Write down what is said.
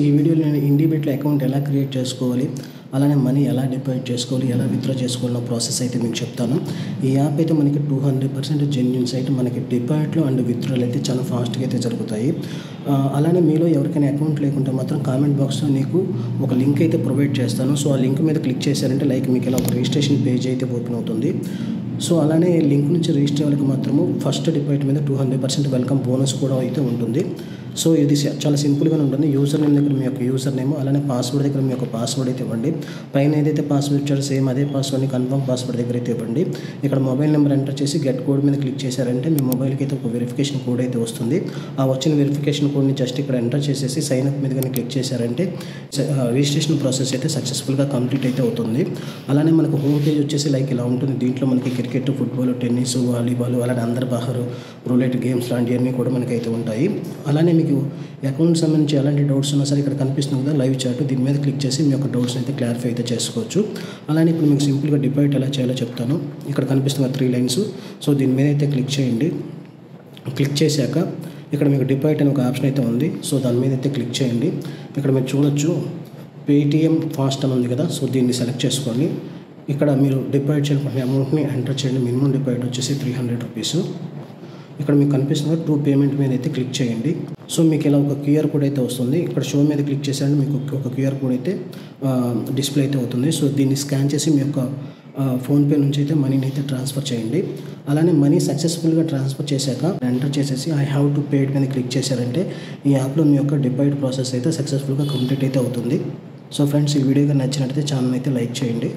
ఈ వీడియోలో నేను ఇండిబిట్లో అకౌంట్ ఎలా క్రియేట్ చేసుకోవాలి, అలానే మనీ ఎలా డిపాజిట్ చేసుకోవాలి, ఎలా విత్డ్రా చేసుకోవాలన్న ప్రాసెస్ అయితే మీకు చెప్తాను. ఈ యాప్ అయితే మనకి 200% జెన్యూన్ సైట్. మనకి డిపాజిట్లు అండ్ విత్డ్రాలు అయితే చాలా ఫాస్ట్గా అయితే జరుగుతాయి. అలానే మీలో ఎవరికైనా అకౌంట్ లేకుంటే మాత్రం కామెంట్ బాక్స్లో నీకు ఒక లింక్ అయితే ప్రొవైడ్ చేస్తాను. సో ఆ లింక్ మీద క్లిక్ చేశారంటే మీకు ఇలా ఒక రిజిస్ట్రేషన్ పేజ్ అయితే ఓపెన్ అవుతుంది. సో అలానే లింక్ నుంచి రిజిస్టర్ వాళ్ళకి మాత్రము ఫస్ట్ డిపాజిట్ మీద 200% వెల్కమ్ బోనస్ కూడా అయితే ఉంటుంది. సో ఇది చాలా సింపుల్గానే ఉంటుంది. యూజర్ నేమ్ దగ్గర మీ యొక్క యూజర్ నేమ్, అలానే పాస్వర్డ్ దగ్గర మీ యొక్క పాస్వర్డ్ అయితే ఇవ్వండి. పైన ఏదైతే పాస్వర్డ్ ఇచ్చారో సేమ్ అదే పాస్వర్డ్ని కన్ఫర్మ్ పాస్వర్డ్ దగ్గర అయితే ఇవ్వండి. ఇక్కడ మొబైల్ నెంబర్ ఎంటర్ చేసి గెట్ కోడ్ మీద క్లిక్ చేశారంటే మీ మొబైల్కి అయితే ఒక వెరిఫికేషన్ కోడ్ అయితే వస్తుంది. ఆ వచ్చిన వెరిఫికేషన్ కోడ్ని జస్ట్ ఇక్కడ ఎంటర్ చేసేసి సైన్ అప్ మీద కానీ క్లిక్ చేశారంటే రిజిస్ట్రేషన్ ప్రాసెస్ అయితే సక్సెస్ఫుల్గా కంప్లీట్ అయితే అవుతుంది. అలానే మనకు హోమ్ పేజ్ వచ్చేసి ఇలా ఉంటుంది. దీంట్లో మనకి క్రికెట్, ఫుట్బాల్, టెన్నిస్, వాలీబాల్, అలానే అందర్ బహారు, రూలెట్ గేమ్స్ లాంటివన్నీ కూడా మనకైతే ఉంటాయి. అలానే మీకు అకౌంట్ సంబంధించి ఎలాంటి డౌట్స్ ఉన్నా సరే ఇక్కడ కనిపిస్తుంది కదా లైవ్ చాట్, దీని మీద క్లిక్ చేసి మీ యొక్క డౌట్స్ అయితే క్లారిఫై అయితే చేసుకోవచ్చు. అలానే ఇప్పుడు మీకు సింపుల్గా డిపాజిట్ ఎలా చేయాలో చెప్తాను. ఇక్కడ కనిపిస్తున్న 3 లైన్స్. సో దీని మీద అయితే క్లిక్ చేయండి. క్లిక్ చేశాక ఇక్కడ మీకు డిపాజిట్ అనే ఒక ఆప్షన్ అయితే ఉంది. సో దాని మీద అయితే క్లిక్ చేయండి. ఇక్కడ మీరు చూడొచ్చు పేటిఎం ఫాస్ట్ అని ఉంది కదా. సో దీన్ని సెలెక్ట్ చేసుకోండి. ఇక్కడ మీరు డిపాజిట్ చేయాలనుకునే అమౌంట్ని ఎంటర్ చేయండి. మినిమం డిపాజిట్ వచ్చేసి 300 రూపీస్. ఇక్కడ మీకు కనిపిస్తున్న 2 పేమెంట్ మీద అయితే క్లిక్ చేయండి. సో మీకు ఇలా ఒక క్యూఆర్ కోడ్ అయితే వస్తుంది. ఇక్కడ షో మీద క్లిక్ చేశారంటే మీకు ఒక క్యూఆర్ కోడ్ అయితే డిస్ప్లే అయితే అవుతుంది. సో దీన్ని స్కాన్ చేసి మీ యొక్క ఫోన్పే నుంచి అయితే మనీని అయితే ట్రాన్స్ఫర్ చేయండి. అలానే మనీ సక్సెస్ఫుల్గా ట్రాన్స్ఫర్ చేశాక ఎంటర్ చేసేసి ఐ హ్యావ్ టు పేడ్ మీద క్లిక్ చేశారంటే ఈ యాప్లో మీ యొక్క డిపాజిట్ ప్రాసెస్ అయితే సక్సెస్ఫుల్గా కంప్లీట్ అయితే అవుతుంది. సో ఫ్రెండ్స్, ఈ వీడియోగా నచ్చినట్లయితే ఛానల్ అయితే లైక్ చేయండి.